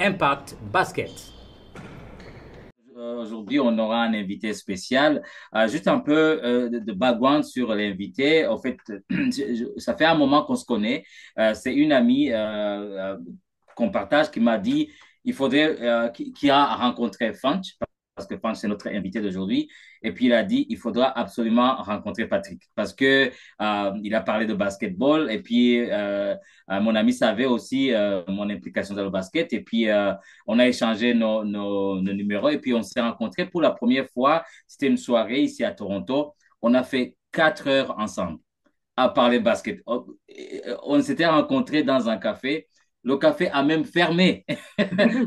Impact Basket. Aujourd'hui, on aura un invité spécial. Juste un peu de background sur l'invité. En fait, ça fait un moment qu'on se connaît. C'est une amie qu'on partage qui m'a dit il faudrait, qui a rencontré Funch, parce que Funch, c'est notre invité d'aujourd'hui. Et puis, il a dit il faudra absolument rencontrer Patrick, parce que il a parlé de basketball. Et puis, mon ami savait aussi mon implication dans le basket. Et puis, on a échangé nos numéros et puis on s'est rencontrés pour la première fois. C'était une soirée ici à Toronto. On a fait 4 heures ensemble à parler basket. On s'était rencontrés dans un café. Le café a même fermé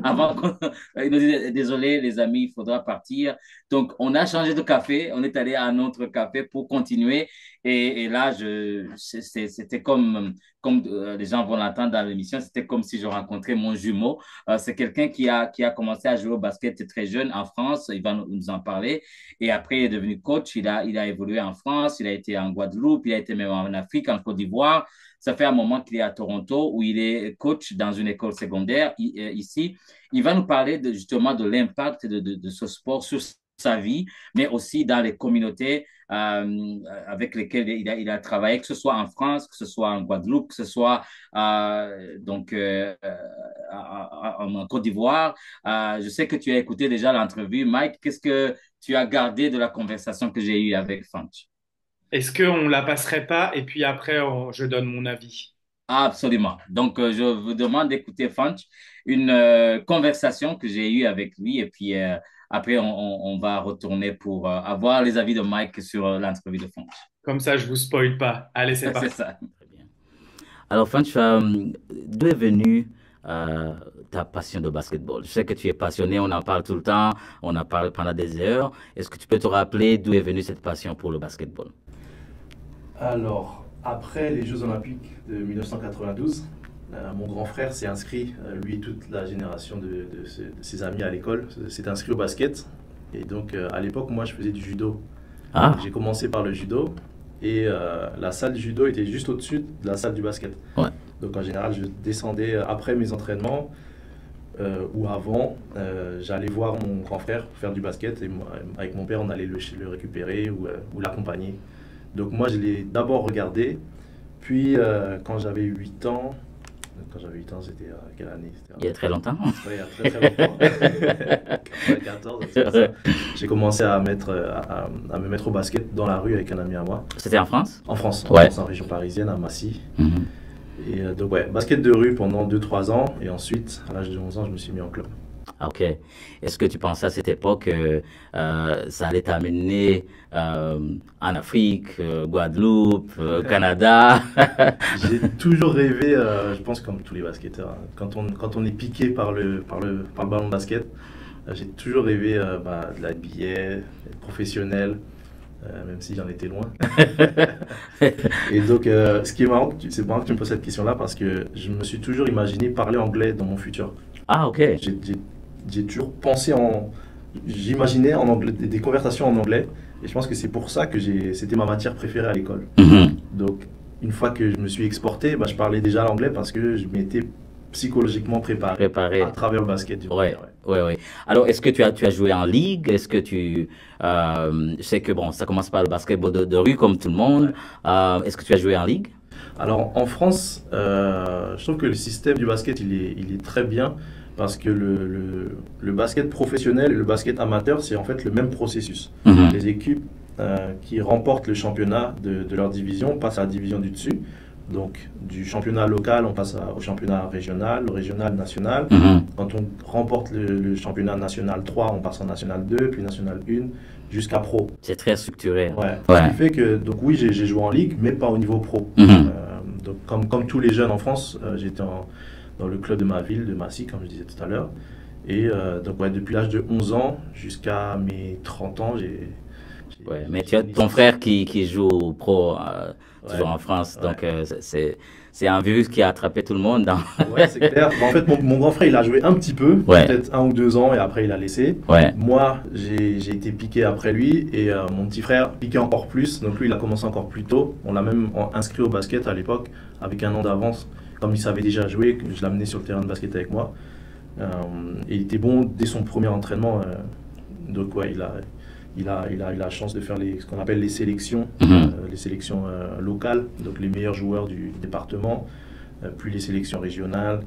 avant qu'on il nous dit désolé les amis, il faudra partir. Donc on a changé de café, on est allé à un autre café pour continuer et là c'était comme les gens vont l'entendre dans l'émission, c'était comme si je rencontrais mon jumeau. C'est quelqu'un qui a commencé à jouer au basket très jeune en France, il va nous en parler et après il est devenu coach, il a évolué en France, il a été en Guadeloupe, il a été même en Afrique, en Côte d'Ivoire. Ça fait un moment qu'il est à Toronto où il est coach dans une école secondaire ici. Il va nous parler justement de l'impact de ce sport sur sa vie, mais aussi dans les communautés avec lesquelles il a travaillé, que ce soit en France, que ce soit en Guadeloupe, que ce soit en Côte d'Ivoire. Je sais que tu as écouté déjà l'entrevue. Mike, qu'est-ce que tu as gardé de la conversation que j'ai eue avec Fanch? Est-ce qu'on la passerait pas et puis après je donne mon avis? Absolument. Donc, je vous demande d'écouter Funch, une conversation que j'ai eue avec lui. Et puis, après, on va retourner pour avoir les avis de Mike sur l'entrevue de Funch. Comme ça, je vous spoil pas. Allez, c'est C'est parti. ça. Très bien. Alors, Funch, d'où est venue ta passion de basketball? Je sais que tu es passionné, on en parle tout le temps, on en parle pendant des heures. Est-ce que tu peux te rappeler d'où est venue cette passion pour le basketball? Alors, après les Jeux Olympiques de 1992, mon grand frère s'est inscrit, lui et toute la génération de ses amis à l'école, s'est inscrit au basket. Et donc, à l'époque, moi, je faisais du judo. Donc, Ah, j'ai commencé par le judo et la salle du judo était juste au-dessus de la salle du basket. ouais. Donc, en général, je descendais après mes entraînements ou avant, j'allais voir mon grand frère faire du basket et moi, avec mon père, on allait le récupérer ou l'accompagner. Donc moi, je l'ai d'abord regardé, puis quand j'avais 8 ans, c'était quelle année? C'était Il y a très longtemps. ouais, il y a très très longtemps, 94, c'est ça. J'ai commencé à me mettre au basket dans la rue avec un ami à moi, C'était en France? en Ouais. France, en région parisienne, à Massy. Mhm. Et donc ouais, basket de rue pendant 2 3 ans, et ensuite, à l'âge de 11 ans, je me suis mis en club. Ah, ok. Est-ce que tu pensais à cette époque que ça allait t'amener en Afrique, Guadeloupe, Canada? J'ai toujours rêvé, je pense comme tous les basketteurs, hein, quand on est piqué par le ballon de basket, j'ai toujours rêvé de la NBA, être professionnel, même si j'en étais loin. Et donc, ce qui est marrant, c'est marrant que tu me poses cette question-là parce que je me suis toujours imaginé parler anglais dans mon futur. Ah, ok. J'ai toujours j'imaginais en anglais, des conversations en anglais, et je pense que c'est pour ça que c'était ma matière préférée à l'école. Mhm. Donc, une fois que je me suis exporté, je parlais déjà l'anglais parce que je m'étais psychologiquement préparé à Préparé. travers le basket, du coup. Ouais, Ouais. ouais, ouais. Alors, est-ce que tu as joué en ligue? Est-ce que je sais que bon, ça commence par le basketball de rue comme tout le monde. Ouais. Est-ce que tu as joué en ligue? Alors, en France, je trouve que le système du basket, il est très bien parce que le basket professionnel et le basket amateur, c'est en fait le même processus. Mhm. Les équipes qui remportent le championnat de leur division passent à la division du dessus. Donc, du championnat local, on passe au championnat régional, au régional national. Mhm. Quand on remporte le championnat national 3, on passe en national 2, puis national 1, jusqu'à pro. C'est très structuré. Ouais. Ce qui Ouais. fait que, donc oui, j'ai joué en ligue, mais pas au niveau pro. Mhm. Donc, comme tous les jeunes en France, j'étais dans le club de ma ville, de Massy, comme je disais tout à l'heure. Et donc, ouais, depuis l'âge de 11 ans jusqu'à mes 30 ans, Ouais, mais tu j'ai as une ton licence. frère qui joue pro toujours Ouais, en France, ouais. donc c'est un virus qui a attrapé tout le monde dans. Ouais, c'est clair. En fait, mon grand frère, il a joué un petit peu, Ouais, peut-être 1 ou 2 ans, et après, il a laissé. ouais. Moi, j'ai été piqué après lui, et mon petit frère piqué encore plus. Donc lui, il a commencé encore plus tôt. On l'a même inscrit au basket à l'époque, avec un an d'avance. Comme il savait déjà jouer, je l'amenais sur le terrain de basket avec moi. Et il était bon dès son premier entraînement. Donc ouais, il a la chance de faire ce qu'on appelle les sélections locales, donc les meilleurs joueurs du département, puis les sélections régionales.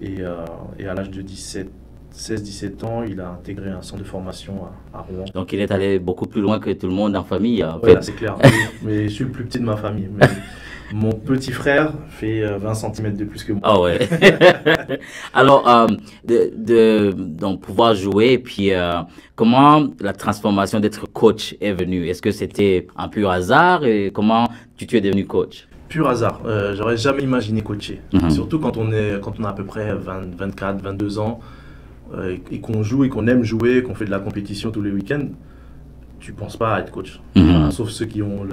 Et à l'âge de 16-17 ans, il a intégré un centre de formation à Rouen. Donc, il est allé beaucoup plus loin que tout le monde en famille, en Ouais, fait. c'est clair. Mais je suis le plus petit de ma famille. Mais mon petit frère fait 20 cm de plus que moi. Ah ouais. Alors, donc pouvoir jouer, puis comment la transformation d'être coach est venue? Est-ce que c'était un pur hasard et comment tu es devenu coach? Pur hasard. J'aurais jamais imaginé coacher. Surtout quand on a à peu près 24, 22 ans et qu'on joue et qu'on aime jouer, qu'on fait de la compétition tous les week-ends, tu penses pas à être coach. Enfin, sauf ceux qui ont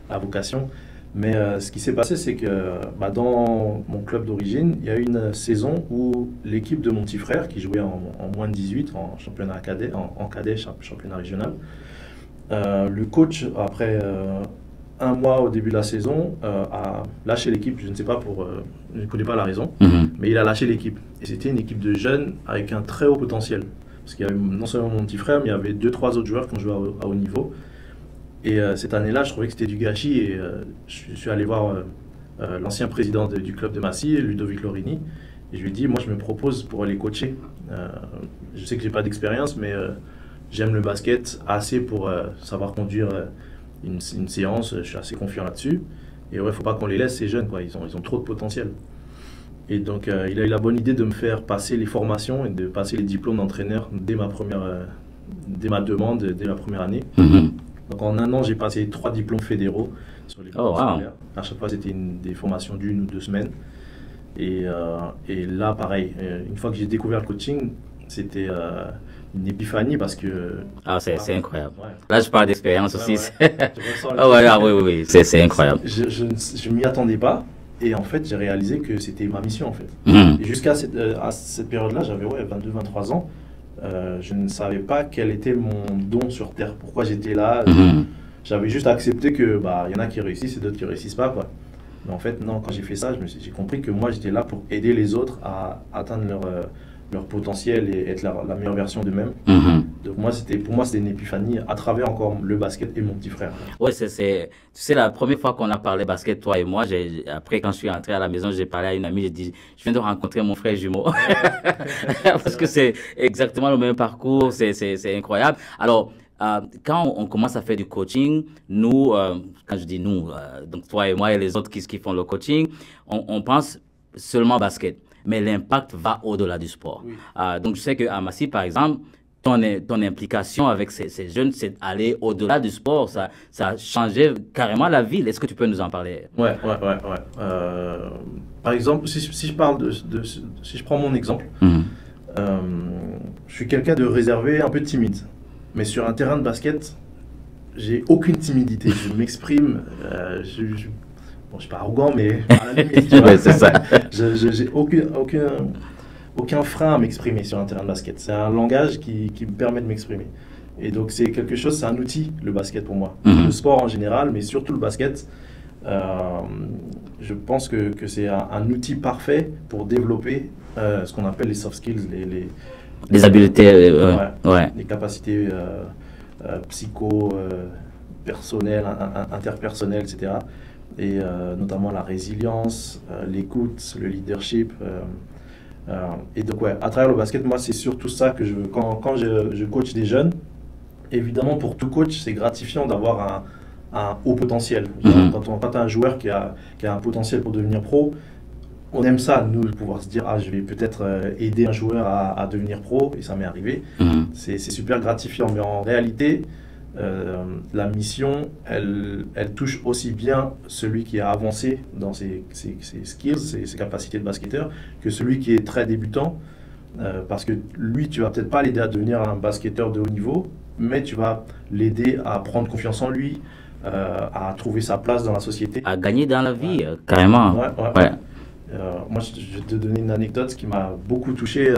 la vocation. Mais ce qui s'est passé, c'est que dans mon club d'origine, il y a eu une saison où l'équipe de mon petit frère, qui jouait en moins de 18, en championnat cadet, en cadet, championnat régional, le coach, après un mois au début de la saison, a lâché l'équipe. Je ne sais pas je ne connais pas la raison, mais il a lâché l'équipe. Et c'était une équipe de jeunes avec un très haut potentiel. Parce qu'il y avait non seulement mon petit frère, mais il y avait 2-3 autres joueurs qui ont joué à haut niveau. Et cette année-là, je trouvais que c'était du gâchis et je suis allé voir l'ancien président du club de Massy, Ludovic Lorini, et je lui ai dit, moi je me propose pour aller coacher. Je sais que j'ai pas d'expérience, mais j'aime le basket assez pour savoir conduire une séance, je suis assez confiant là-dessus. Et ouais, faut pas qu'on les laisse, ces jeunes, quoi. Ils ont trop de potentiel. Et donc il a eu la bonne idée de me faire passer les formations et de passer les diplômes d'entraîneur dès ma demande, dès la première année. Donc en un an, j'ai passé 3 diplômes fédéraux sur les cours scolaires. À chaque fois, c'était des formations d'1 ou 2 semaines. Et là, pareil, une fois que j'ai découvert le coaching, c'était une épiphanie parce que... Ah, c'est incroyable. Ouais. Là, je parle d'expérience aussi. Oui, c'est incroyable. Je ne m'y attendais pas. Et en fait, j'ai réalisé que c'était ma mission, en fait. Et jusqu'à cette période-là, j'avais 22-23 ans. Je ne savais pas quel était mon don sur Terre, pourquoi j'étais là. J'avais juste accepté que y en a qui réussissent et d'autres qui réussissent pas, quoi. Mais en fait, non, quand j'ai fait ça, j'ai compris que moi, j'étais là pour aider les autres à atteindre leur potentiel et être la meilleure version d'eux-mêmes. Donc pour moi, c'était une épiphanie à travers encore le basket et mon petit frère. Ouais, tu sais, la première fois qu'on a parlé basket, toi et moi, après, quand je suis entré à la maison, j'ai parlé à une amie, j'ai dit, je viens de rencontrer mon frère jumeau. Parce que c'est exactement le même parcours, c'est incroyable. Alors, quand on commence à faire du coaching, nous, quand je dis nous, donc toi et moi et les autres qui font le coaching, on pense seulement basket. Mais l'impact va au-delà du sport. Oui. Donc, je sais qu'à Massy, par exemple, ton implication avec ces jeunes, c'est aller au-delà du sport. Ça a changé carrément la ville. Est-ce que tu peux nous en parler? Ouais. Par exemple, si je parle si je prends mon exemple, je suis quelqu'un de réservé, un peu timide. Mais sur un terrain de basket, j'ai aucune timidité. Je m'exprime, je ne suis pas arrogant, mais à la limite, tu vois, ouais, c'est ça. J'ai aucun frein à m'exprimer sur un terrain de basket. C'est un langage qui me permet de m'exprimer. Et donc, c'est quelque chose, c'est un outil, le basket pour moi. Le sport en général, mais surtout le basket. Je pense que c'est un outil parfait pour développer ce qu'on appelle les soft skills, les habiletés, les capacités psycho, personnelles, interpersonnelles, etc. Et notamment la résilience, l'écoute, le leadership. Et donc, à travers le basket, moi, c'est surtout ça que je veux. Quand je coach des jeunes, évidemment, pour tout coach, c'est gratifiant d'avoir un haut potentiel. Quand tu as un joueur qui a un potentiel pour devenir pro, on aime ça, nous, de pouvoir se dire, je vais peut-être aider un joueur à devenir pro, et ça m'est arrivé. C'est super gratifiant, mais en réalité, la mission, elle touche aussi bien celui qui a avancé dans ses skills, ses capacités de basketteur, que celui qui est très débutant, parce que lui, tu vas peut-être pas l'aider à devenir un basketteur de haut niveau, mais tu vas l'aider à prendre confiance en lui, à trouver sa place dans la société. À gagner dans la vie, carrément. Moi, je vais te donner une anecdote qui m'a beaucoup touché.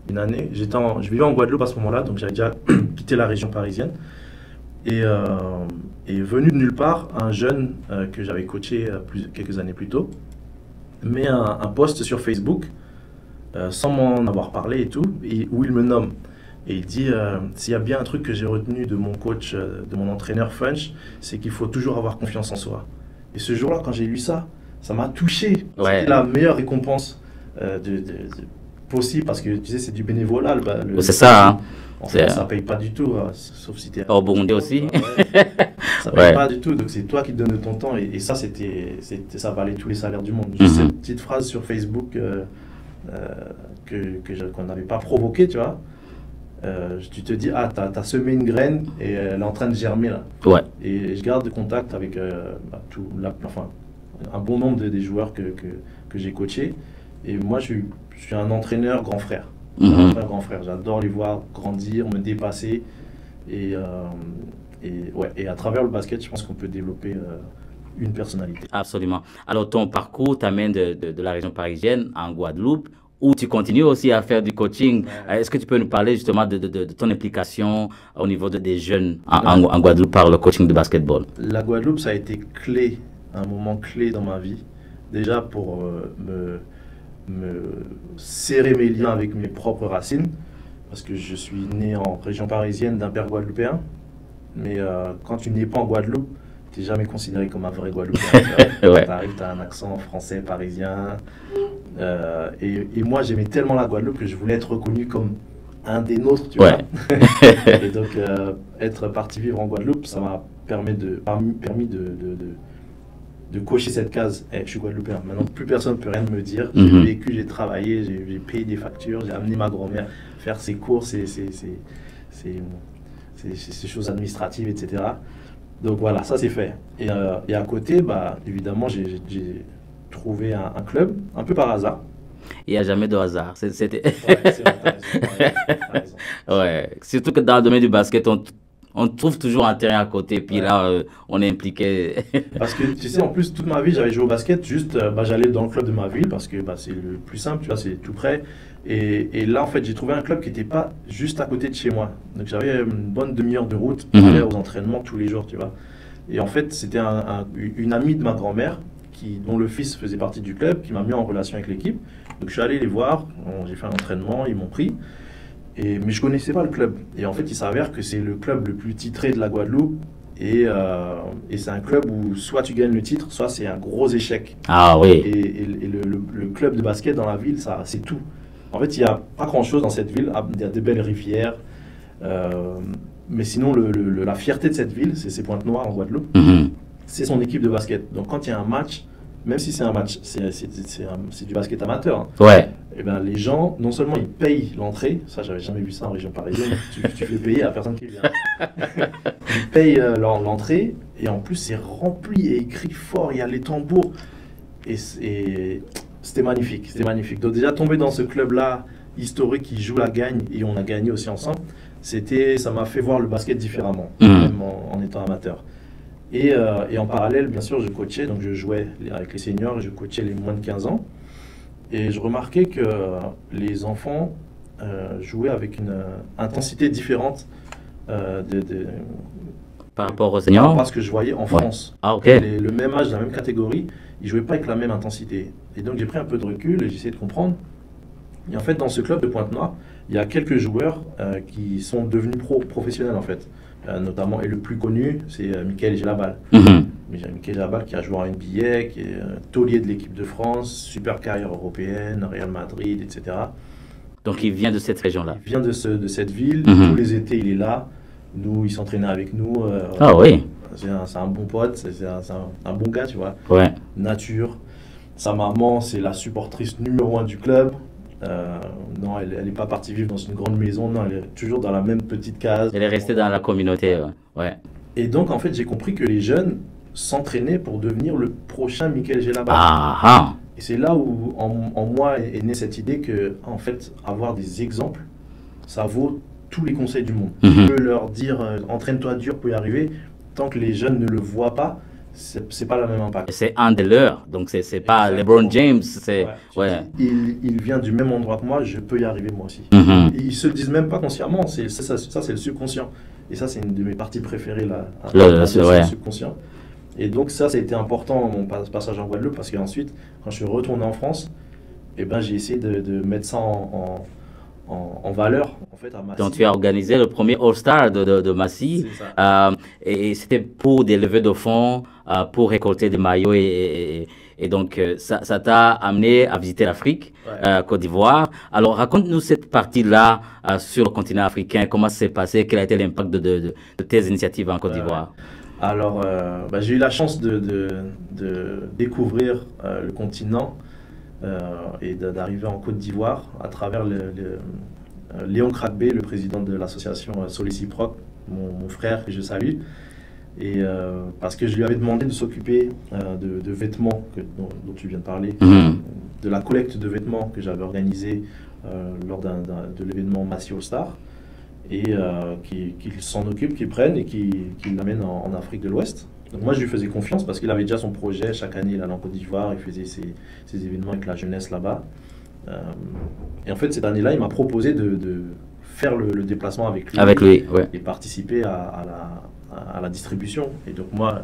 Une année, je vivais en Guadeloupe à ce moment-là, donc j'avais déjà quitté la région parisienne. Et venu de nulle part, un jeune que j'avais coaché quelques années plus tôt met un post sur Facebook sans m'en avoir parlé et tout, et où il me nomme. Et il dit, s'il y a bien un truc que j'ai retenu de mon coach, de mon entraîneur Funch, c'est qu'il faut toujours avoir confiance en soi. Et ce jour-là, quand j'ai lu ça, ça m'a touché. Ouais. C'était la meilleure récompense possible, parce que tu sais, c'est du bénévolat. C'est ça, hein. En fait, ça paye pas du tout, sauf si tu es... Au Burundi aussi. Ouais. Ça paye Ouais. pas du tout, donc c'est toi qui te donnes de ton temps, et ça, ça valait tous les salaires du monde. Juste cette petite phrase sur Facebook qu'on n'avait pas provoquée, tu vois. Tu te dis, ah, t'as semé une graine et elle est en train de germer là. Ouais. Et je garde contact avec un bon nombre des joueurs que j'ai coachés. Et moi, je suis un entraîneur grand frère. Un frère, grand frère. J'adore les voir grandir, me dépasser. Et à travers le basket, je pense qu'on peut développer une personnalité. Absolument. Alors, ton parcours t'amène de la région parisienne en Guadeloupe, où tu continues aussi à faire du coaching. Ouais. Est-ce que tu peux nous parler justement de ton implication au niveau des jeunes en Guadeloupe par le coaching de basketball? La Guadeloupe, ça a été clé, un moment clé dans ma vie. Déjà pour me serrer mes liens avec mes propres racines, parce que je suis né en région parisienne d'un père guadeloupéen. Mais quand tu n'es pas en Guadeloupe, tu n'es jamais considéré comme un vrai Guadeloupéen. Ouais. Tu arrives, tu as un accent français, parisien. Et moi, j'aimais tellement la Guadeloupe que je voulais être reconnu comme un des nôtres, tu vois. Et donc, être parti vivre en Guadeloupe, ça m'a permis de cocher cette case. Je suis Guadeloupéen. Maintenant, plus personne ne peut rien me dire. J'ai vécu, j'ai travaillé, j'ai payé des factures, j'ai amené ma grand-mère faire ses courses, ces choses administratives, etc. Donc voilà, ça c'est fait. Et à côté, évidemment, j'ai trouvé un club, un peu par hasard. Il n'y a jamais de hasard. C'était... Ouais, c'est vrai, t'as raison. Ouais. Surtout que dans le domaine du basket, on trouve toujours un terrain à côté, puis là, on est impliqué. Parce que tu sais, en plus, toute ma vie, j'avais joué au basket, juste j'allais dans le club de ma ville, parce que c'est le plus simple, tu vois, c'est tout près. Et là, en fait, j'ai trouvé un club qui n'était pas juste à côté de chez moi. Donc j'avais une bonne demi-heure de route pour aller aux entraînements tous les jours, tu vois. Et en fait, c'était une amie de ma grand-mère, dont le fils faisait partie du club, qui m'a mis en relation avec l'équipe. Donc je suis allé les voir, j'ai fait un entraînement, ils m'ont pris. Mais je ne connaissais pas le club. Et en fait, il s'avère que c'est le club le plus titré de la Guadeloupe. Et c'est un club où soit tu gagnes le titre, soit c'est un gros échec. Ah oui. Et le club de basket dans la ville, c'est tout. En fait, il n'y a pas grand-chose dans cette ville. Il y a des belles rivières. Mais sinon, la fierté de cette ville, c'est Pointe-Noire en Guadeloupe. C'est son équipe de basket. Donc quand il y a un match, même si c'est un match, c'est du basket amateur. Ouais. Et ben les gens, non seulement ils payent l'entrée, ça j'avais jamais vu ça en région parisienne, tu fais payer à personne qui vient. Ils payent l'entrée et en plus c'est rempli et écrit fort, il y a les tambours. Et c'était magnifique, c'était magnifique. Donc déjà tomber dans ce club-là historique qui joue la gagne et on a gagné aussi ensemble, ça m'a fait voir le basket différemment, même en étant amateur. Et en parallèle, bien sûr, je coachais, donc je jouais avec les seniors et je coachais les moins de 15 ans. Et je remarquais que les enfants jouaient avec une intensité différente par rapport aux seniors. Parce que je voyais en France. Ah, ok. Le même âge, la même catégorie, ils ne jouaient pas avec la même intensité. Et donc j'ai pris un peu de recul et j'ai essayé de comprendre. Et en fait, dans ce club de Pointe-Noire, il y a quelques joueurs qui sont devenus professionnels en fait. Notamment, et le plus connu, c'est Michael Gelabal. Michael Gelabal qui a joué en NBA, qui est taulier de l'équipe de France, super carrière européenne, Real Madrid, etc. Donc il vient de cette région-là. Il vient de cette ville, tous les étés il est là, il s'entraînait avec nous. Ah oui. C'est un bon pote, c'est un bon gars, tu vois. Ouais. Nature. Sa maman, c'est la supportrice numéro 1 du club. Non, elle n'est pas partie vivre dans une grande maison, non, elle est toujours dans la même petite case. Elle est restée dans la communauté, ouais. Et donc, en fait, j'ai compris que les jeunes s'entraînaient pour devenir le prochain Michael Gelabal. Ah. Et c'est là où, en moi, est née cette idée que, en fait, avoir des exemples, ça vaut tous les conseils du monde. Tu peux leur dire, entraîne-toi dur pour y arriver, tant que les jeunes ne le voient pas, c'est pas le même impact. C'est un de leurs, donc c'est pas LeBron James, c'est... Ouais. Il vient du même endroit que moi, je peux y arriver moi aussi. Et ils se disent même pas consciemment, ça c'est le subconscient. Et ça c'est une de mes parties préférées là, le subconscient. Et donc ça a été important mon passage en Guadeloupe, parce qu'ensuite, quand je suis retourné en France, et ben, j'ai essayé de mettre ça en valeur, en fait, à Donc, Massy. tu as organisé le premier All-Star de Massy, C'est ça. et c'était pour des levées de fonds, pour récolter des maillots, et donc ça t'a amené à visiter l'Afrique, Ouais. Côte d'Ivoire. Alors, raconte-nous cette partie-là sur le continent africain, comment ça s'est passé, quel a été l'impact de tes initiatives en Côte Ouais, ouais. d'Ivoire? Alors, bah, j'ai eu la chance de découvrir le continent et d'arriver en Côte d'Ivoire à travers Léon Kratbé, le président de l'association Soléciproc, mon frère que je salue. Et parce que je lui avais demandé de s'occuper de vêtements dont tu viens de parler, Mhm. de la collecte de vêtements que j'avais organisée lors de l'événement Massy All Star, et qu'il s'en occupe, qu'il prenne et qu'il l'amène en Afrique de l'Ouest. Donc moi je lui faisais confiance parce qu'il avait déjà son projet, chaque année il allait en Côte d'Ivoire, il faisait ses événements avec la jeunesse là-bas. Euh, et en fait cette année-là il m'a proposé de faire le déplacement avec lui Avec lui, ouais. et participer à la distribution. Et donc moi,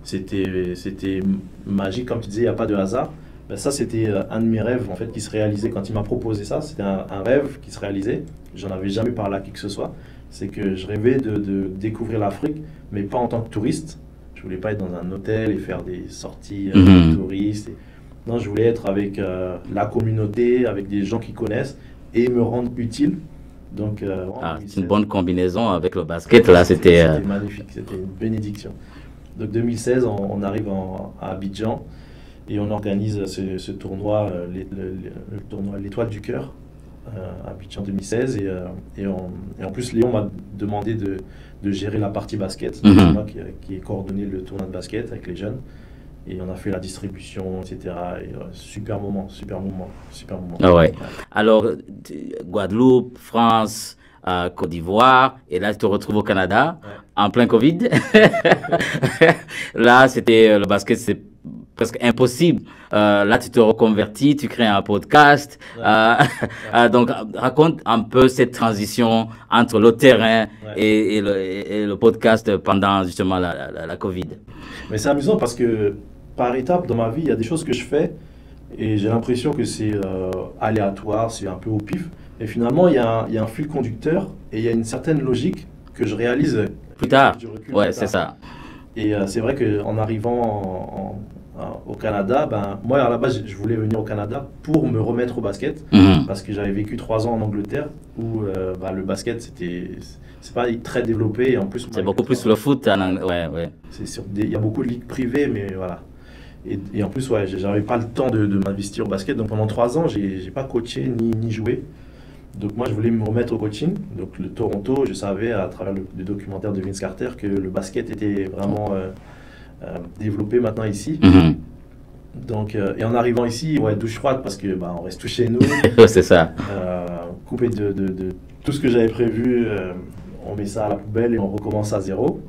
c'était magique, comme tu disais, il n'y a pas de hasard. Ben ça, c'était un de mes rêves en fait, qui se réalisait quand il m'a proposé ça. C'était un rêve qui se réalisait. J'en avais jamais parlé à qui que ce soit. C'est que je rêvais de découvrir l'Afrique, mais pas en tant que touriste. Je voulais pas être dans un hôtel et faire des sorties Mhm. de touristes. Non, je voulais être avec la communauté, avec des gens qui connaissent et me rendre utile. Donc, en Ah, c'est une 2016, bonne combinaison avec le basket, là, c'était... c'était magnifique, c'était une bénédiction. Donc 2016, on arrive à Abidjan et on organise ce tournoi, le tournoi L'Étoile du Cœur, à Abidjan 2016. Et en plus, Léon m'a demandé de gérer la partie basket. Mhm. C'est moi qui ai coordonné le tournoi de basket avec les jeunes. Et on a fait la distribution, etc. Et, super moment, super moment, super moment. Ah ouais. Ouais. Alors, Guadeloupe, France, Côte d'Ivoire, et là, tu te retrouves au Canada, Ouais. en plein Covid. Là, c'était le basket, c'est presque impossible. Là, tu te reconvertis, tu crées un podcast. Ouais. Donc, raconte un peu cette transition entre le terrain Ouais. et le podcast pendant justement la Covid. Mais c'est amusant parce que par étapes dans ma vie, il y a des choses que je fais et j'ai l'impression que c'est aléatoire, c'est un peu au pif. Et finalement, il y a un fil conducteur et il y a une certaine logique que je réalise Plus tard. du recul Ouais, plus c'est tard. ça. Et c'est vrai qu'en arrivant au Canada, ben, moi à la base, je voulais venir au Canada pour me remettre au basket Mhm. parce que j'avais vécu 3 ans en Angleterre où ben, le basket, c'est pas très développé et en plus, moi, C'est avec beaucoup le plus travail, le foot en anglais. Ouais, ouais. il y a beaucoup de ligues privées, mais voilà. Et en plus, ouais, j'avais pas le temps de m'investir au basket. Donc pendant 3 ans, j'ai pas coaché ni joué. Donc moi, je voulais me remettre au coaching. Donc le Toronto, je savais à travers le documentaire de Vince Carter que le basket était vraiment développé maintenant ici. Mhm. Donc, et en arrivant ici, ouais, douche froide parce que bah, on reste tout chez nous, C'est ça. coupé de tout ce que j'avais prévu. On met ça à la poubelle et on recommence à zéro.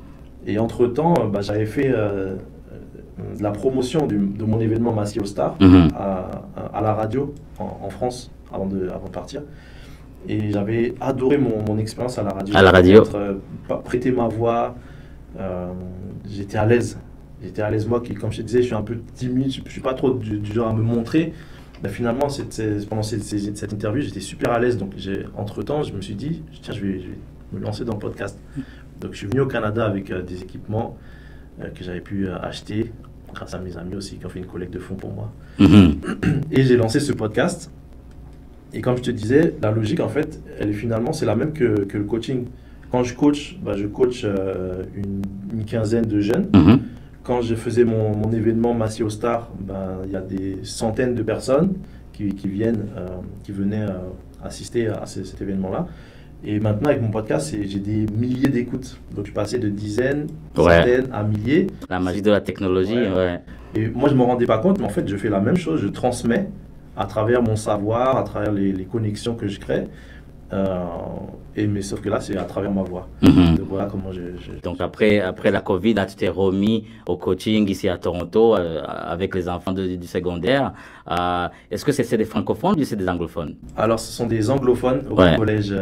Et entre-temps, bah, j'avais fait de la promotion de mon événement Massy All Star Mhm. à la radio en France avant de partir. Et j'avais adoré mon expérience à la radio. À la radio. Prêter ma voix, j'étais à l'aise. J'étais à l'aise, moi, comme je te disais, je suis un peu timide, je ne suis pas trop du genre à me montrer. Mais finalement, pendant cette interview, j'étais super à l'aise. Donc, entre-temps, je me suis dit, tiens, je vais me lancer dans le podcast. Donc, je suis venu au Canada avec des équipements que j'avais pu acheter grâce à mes amis aussi qui ont fait une collecte de fonds pour moi. Mhm. Et j'ai lancé ce podcast. Et comme je te disais, la logique, en fait, c'est la même que le coaching. Quand je coach, bah, je coach une quinzaine de jeunes. Mhm. Quand je faisais mon événement Massy All Star, ben, il y a des centaines de personnes qui venaient assister à cet événement-là. Et maintenant, avec mon podcast, j'ai des milliers d'écoutes. Donc, je passais de dizaines, Ouais. centaines à milliers. La magie de la technologie, Ouais. ouais. Et moi, je ne me rendais pas compte, mais en fait, je fais la même chose. Je transmets à travers mon savoir, à travers les connexions que je crée. Mais sauf que là, c'est à travers ma voix. Mhm. Donc, voilà comment Donc après la Covid, là, tu t'es remis au coaching ici à Toronto avec les enfants du secondaire. Est-ce que c'est des francophones ou c'est des anglophones? Alors, ce sont des anglophones au Ouais. collège,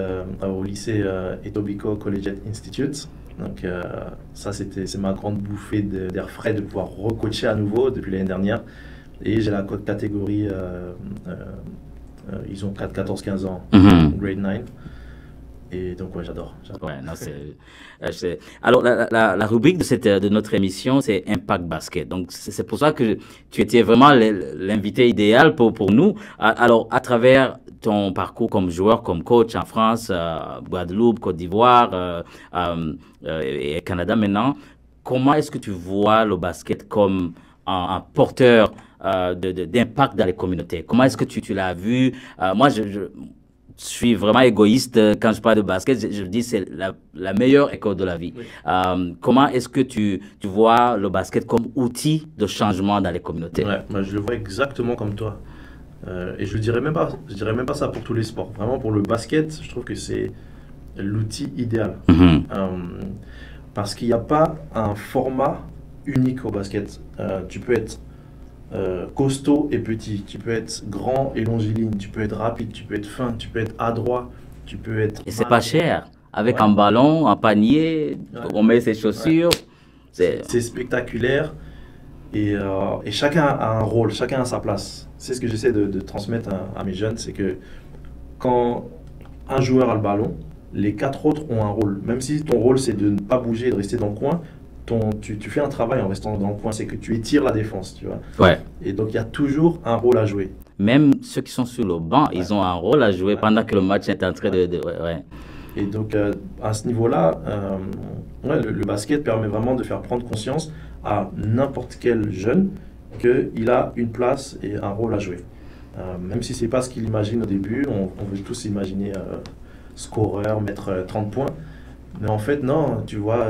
au lycée Etobicoke Collegiate Institute. Donc, c'est ma grande bouffée d'air frais de pouvoir recoacher à nouveau depuis l'année dernière. Et j'ai la catégorie, ils ont 14-15 ans, grade 9. Et donc, ouais, j'adore. Ouais, non, alors, la rubrique de notre émission, c'est Impact Basket. Donc, c'est pour ça que tu étais vraiment l'invité idéal pour nous. Alors, à travers ton parcours comme joueur, comme coach en France, Guadeloupe, Côte d'Ivoire et Canada maintenant, comment est-ce que tu vois le basket comme un porteur d'impact dans les communautés? Comment est-ce que tu l'as vu? Moi, je suis vraiment égoïste quand je parle de basket. Je dis c'est la meilleure école de la vie. Oui. Comment est-ce que tu vois le basket comme outil de changement dans les communautés? Ouais, moi, je le vois exactement comme toi. Et je dirais même pas ça pour tous les sports. Vraiment pour le basket, je trouve que c'est l'outil idéal. Parce qu'il n'y a pas un format unique au basket. Tu peux être costaud et petit, tu peux être grand et longiligne, tu peux être rapide, tu peux être fin, tu peux être adroit, tu peux être... Et c'est pas cher. Avec un ballon, un panier, on met ses chaussures. C'est spectaculaire et chacun a un rôle, chacun a sa place. C'est ce que j'essaie de transmettre à mes jeunes, c'est que quand un joueur a le ballon, les 4 autres ont un rôle. Même si ton rôle c'est de ne pas bouger et de rester dans le coin, tu fais un travail en restant dans le coin, c'est que tu étires la défense, tu vois. Ouais. Et donc il y a toujours un rôle à jouer. Même ceux qui sont sur le banc, ils ont un rôle à jouer pendant que le match est en train de... Et donc à ce niveau-là, le basket permet vraiment de faire prendre conscience à n'importe quel jeune qu'il a une place et un rôle à jouer. Même si c'est pas ce qu'il imagine au début, on veut tous imaginer scoreur, mettre 30 points. Mais en fait, non, tu vois,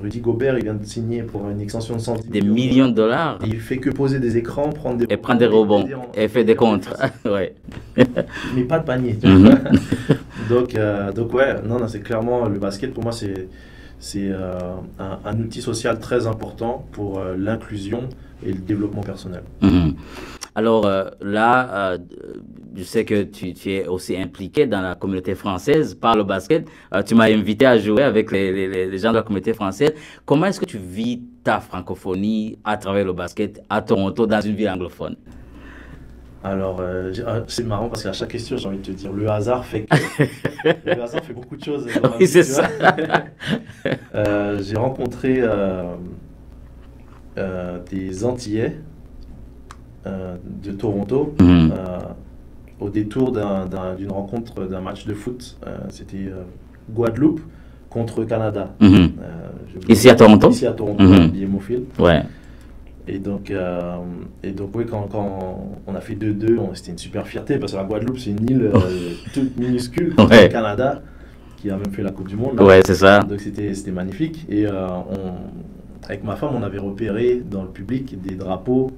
Rudy Gobert, il vient de signer pour une extension de 110 des millions de dollars. Et il fait que poser des écrans, prendre des rebonds et faire des contres. Ouais. Mais pas de panier. Tu vois. Donc ouais, non, c'est clairement le basket pour moi, c'est un outil social très important pour l'inclusion et le développement personnel. Alors là, je sais que tu es aussi impliqué dans la communauté française par le basket. Tu m'as invité à jouer avec les gens de la communauté française. Comment est-ce que tu vis ta francophonie à travers le basket à Toronto, dans une ville anglophone? Alors, c'est marrant parce qu'à chaque question, j'ai envie de te dire, le hasard fait beaucoup de choses. Oui, c'est ça. J'ai rencontré des Antillais de Toronto au détour d'une rencontre d'un match de foot. C'était Guadeloupe contre Canada. Ici à Toronto? Ici à Toronto, Biémophile. Ouais. Et donc oui, quand on a fait 2-2, c'était une super fierté parce que la Guadeloupe, c'est une île toute minuscule, ouais. Le Canada, qui a même fait la Coupe du Monde. Là. Ouais, c'est ça. Donc c'était magnifique. Et avec ma femme, on avait repéré dans le public des drapeaux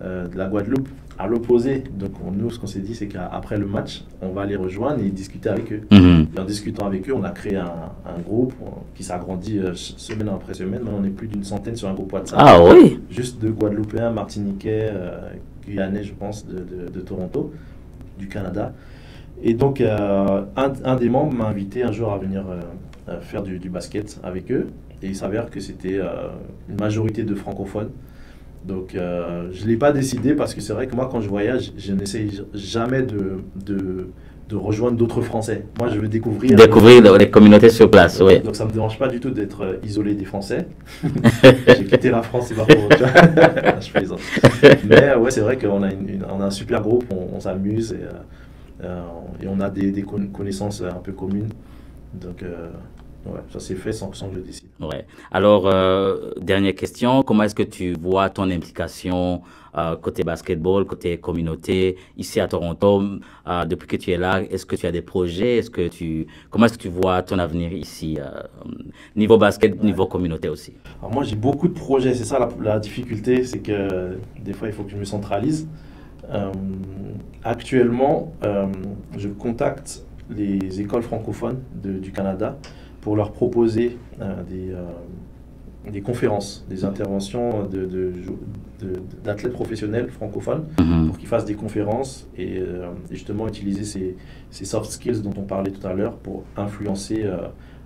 de la Guadeloupe à l'opposé. Donc nous, ce qu'on s'est dit, c'est qu'après le match, on va les rejoindre et discuter avec eux. Et en discutant avec eux, on a créé un groupe qui s'agrandit semaine après semaine. Maintenant, on est plus d'une centaine sur un groupe WhatsApp. Ah oui. Juste de Guadeloupéens, Martiniquais, Guyanais, je pense, de Toronto, du Canada. Et donc, un des membres m'a invité un jour à venir faire du basket avec eux. Et il s'avère que c'était une majorité de francophones. Donc, je ne l'ai pas décidé parce que c'est vrai que moi, quand je voyage, je n'essaye jamais de rejoindre d'autres Français. Moi, je veux découvrir les communautés sur place. Oui. Donc, ça ne me dérange pas du tout d'être isolé des Français. J'ai quitté la France, c'est pas pour... Je plaisante. Mais ouais, c'est vrai qu'on a, on a un super groupe, on s'amuse et on a des connaissances un peu communes. Donc... ouais, ça s'est fait sans que je le décide. Ouais. Alors, dernière question, comment est-ce que tu vois ton implication côté basketball, côté communauté, ici à Toronto, depuis que tu es là? Est-ce que tu as des projets? Comment est-ce que tu vois ton avenir ici, niveau basket, niveau communauté aussi? Alors moi, j'ai beaucoup de projets, c'est ça la difficulté, c'est que des fois, il faut que je me centralise. Actuellement, je contacte les écoles francophones du Canada pour leur proposer des conférences, des interventions d'athlètes professionnels francophones pour qu'ils fassent des conférences et justement utiliser ces soft skills dont on parlait tout à l'heure pour influencer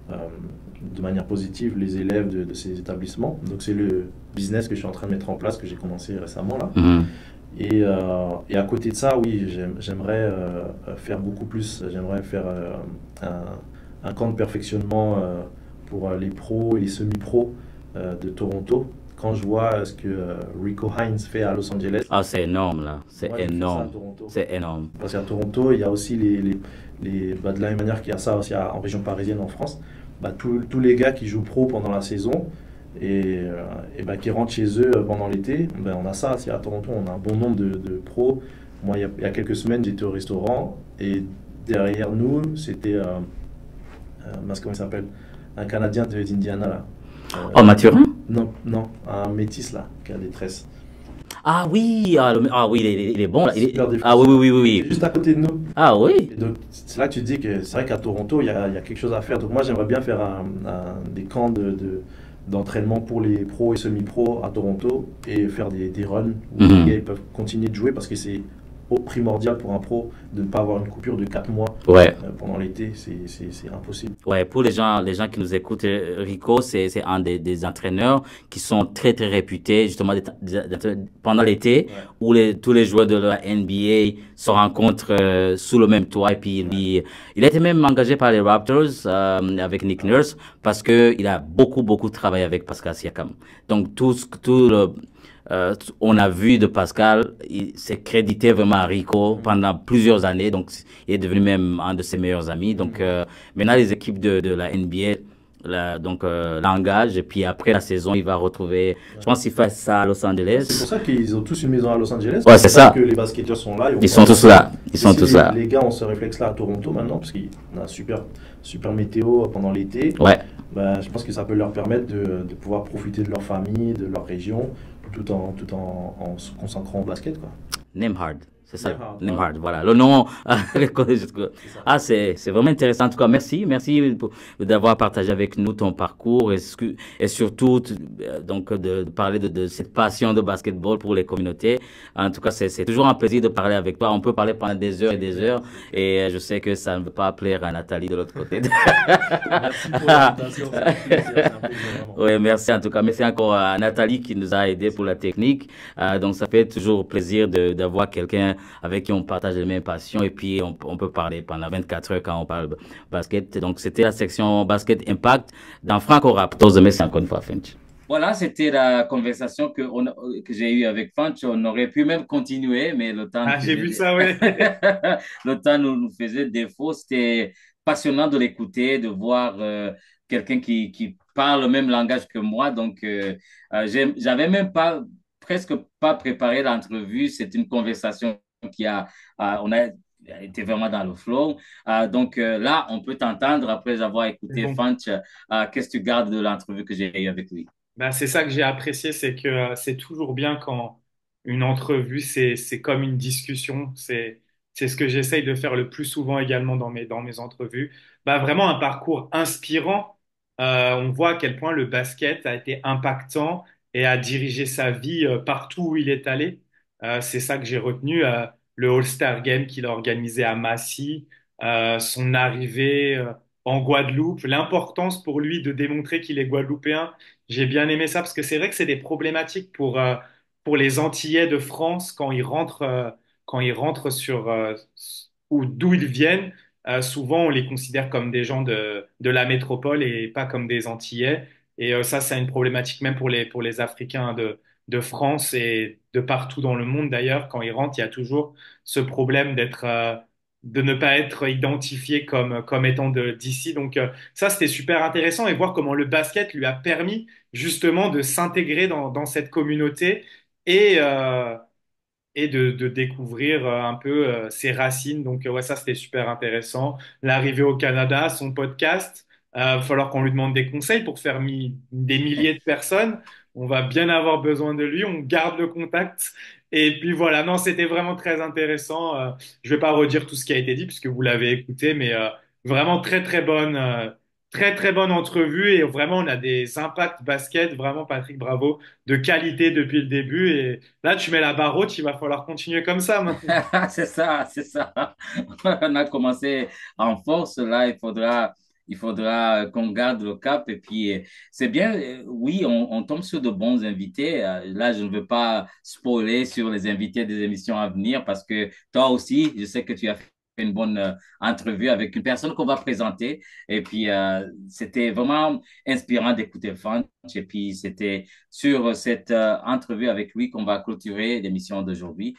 de manière positive les élèves de ces établissements. Donc c'est le business que je suis en train de mettre en place, que j'ai commencé récemment là. Et à côté de ça, oui, j'aimerais faire beaucoup plus. J'aimerais faire un camp de perfectionnement pour les pros et les semi-pros de Toronto. Quand je vois ce que Rico Hines fait à Los Angeles, Ah, c'est énorme, là. C'est moi j'ai fait ça à énorme. Toronto. C'est énorme. Parce qu'à Toronto, il y a aussi de la même manière qu'il y a ça aussi en région parisienne en France, tous les gars qui jouent pro pendant la saison et qui rentrent chez eux pendant l'été, on a ça. À Toronto, on a un bon nombre de pros. Moi, il y a quelques semaines, j'étais au restaurant et derrière nous, c'était, comment il s'appelle? Un Canadien d'Indiana là. Oh, Mathurin? Non, non, un métis là, qui a des tresses. Ah oui, ah oui, il est bon, là. Super Ah oui, défensif. oui, oui, oui, C'est oui. juste à côté de nous. Ah oui. Et donc, c'est là que tu te dis que c'est vrai qu'à Toronto, il y a quelque chose à faire. Donc, moi, j'aimerais bien faire des camps d'entraînement pour les pros et semi-pros à Toronto et faire des runs où les gars Mhm. ils peuvent continuer de jouer parce que c'est primordial pour un pro de ne pas avoir une coupure de 4 mois Ouais. pendant l'été. C'est impossible. Ouais, pour les gens qui nous écoutent, Rico, c'est un des entraîneurs qui sont très, très réputés, justement, pendant l'été, Ouais, où tous les joueurs de la NBA se rencontrent sous le même toit. Et puis, ouais. lui, il a été même engagé par les Raptors avec Nick Ah ouais. Nurse parce que il a beaucoup, beaucoup travaillé avec Pascal Siakam. Donc, on a vu de Pascal, il s'est crédité vraiment à Rico Mhm. pendant plusieurs années. Donc, il est devenu même un de ses meilleurs amis. Donc, Mhm. maintenant, les équipes de la NBA l'engagent. Et puis après la saison, il va retrouver, je Ouais. pense qu'il fait ça à Los Ouais, c'est pour Angeles. ça qu'ils ont tous une maison à Los Angeles, Ouais, parce c'est qu'ils savent que ça. les basketteurs sont là, ils vont Ils pas sont tous partir. là. Ils Et sont si tous là. les gars ont ce réflexe-là à Toronto maintenant, parce qu'on a super, super météo pendant l'été, Ouais. je pense que ça peut leur permettre de pouvoir profiter de leur famille, de leur région, tout en se consacrant au basket, quoi. Nemhard, c'est ça. Nemhard, voilà. Nemhard, voilà. Le nom, C'est ça. ah, c'est vraiment intéressant. En tout cas, merci. Merci d'avoir partagé avec nous ton parcours et surtout, donc, de parler de cette passion de basketball pour les communautés. En tout cas, c'est toujours un plaisir de parler avec toi. On peut parler pendant des heures et C'est des clair, heures c'est clair. et je sais que ça ne veut pas plaire à Nathalie de l'autre côté. Merci pour l'invitation, c'est un plaisir, c'est un plaisir vraiment. Oui, merci en tout cas. Merci encore à Nathalie qui nous a aidé pour la technique. Donc, ça fait toujours plaisir d'avoir quelqu'un avec qui on partage les mêmes passions et puis on peut parler pendant 24 heures quand on parle basket. Donc, c'était la section Basket Impact dans Franco Raptors. Merci encore une fois, Finch. Voilà, c'était la conversation que j'ai eue avec Fanch. On aurait pu même continuer, mais le temps nous Ah, j'ai vu faisait, ça, ouais. le temps nous faisait défaut. C'était passionnant de l'écouter, de voir quelqu'un qui parle le même langage que moi. Donc, j'avais même pas, presque pas préparé l'entrevue. C'est une conversation on a été vraiment dans le flow. Donc là, on peut t'entendre après avoir C'est écouté bon. Fanch. Qu'est-ce que tu gardes de l'entrevue que j'ai eue avec lui? Bah, c'est ça que j'ai apprécié, c'est que c'est toujours bien quand une entrevue, c'est comme une discussion. C'est ce que j'essaye de faire le plus souvent également dans mes entrevues. Bah, vraiment un parcours inspirant. On voit à quel point le basket a été impactant et a dirigé sa vie partout où il est allé. C'est ça que j'ai retenu. Le All-Star Game qu'il a organisé à Massy, son arrivée en Guadeloupe, l'importance pour lui de démontrer qu'il est guadeloupéen. J'ai bien aimé ça parce que c'est vrai que c'est des problématiques pour les Antillais de France quand ils rentrent sur ou d'où ils viennent. Souvent, on les considère comme des gens de la métropole et pas comme des Antillais. Et ça, c'est une problématique même pour les Africains de France et de partout dans le monde d'ailleurs. Quand ils rentrent, il y a toujours ce problème de ne pas être identifié comme étant d'ici. Donc, ça, c'était super intéressant et voir comment le basket lui a permis justement de s'intégrer dans cette communauté et, euh, et de découvrir un peu ses racines. Donc, ouais, ça, c'était super intéressant. L'arrivée au Canada, son podcast, va falloir qu'on lui demande des conseils pour faire des milliers de personnes. On va bien avoir besoin de lui. On garde le contact. Et puis voilà, non, c'était vraiment très intéressant. Je vais pas redire tout ce qui a été dit puisque vous l'avez écouté, mais vraiment très très bonne entrevue et vraiment on a des impacts basket. Vraiment, Patrick, bravo, de qualité depuis le début. Et là, tu mets la barre haute, il va falloir continuer comme ça maintenant. C'est ça, c'est ça. On a commencé en force. Là, il faudra. il faudra qu'on garde le cap. Et puis, c'est bien, oui, on tombe sur de bons invités. Là, je ne veux pas spoiler sur les invités des émissions à venir parce que toi aussi, je sais que tu as fait une bonne entrevue avec une personne qu'on va présenter. Et puis, c'était vraiment inspirant d'écouter Franck. Et puis, c'était sur cette entrevue avec lui qu'on va clôturer l'émission d'aujourd'hui.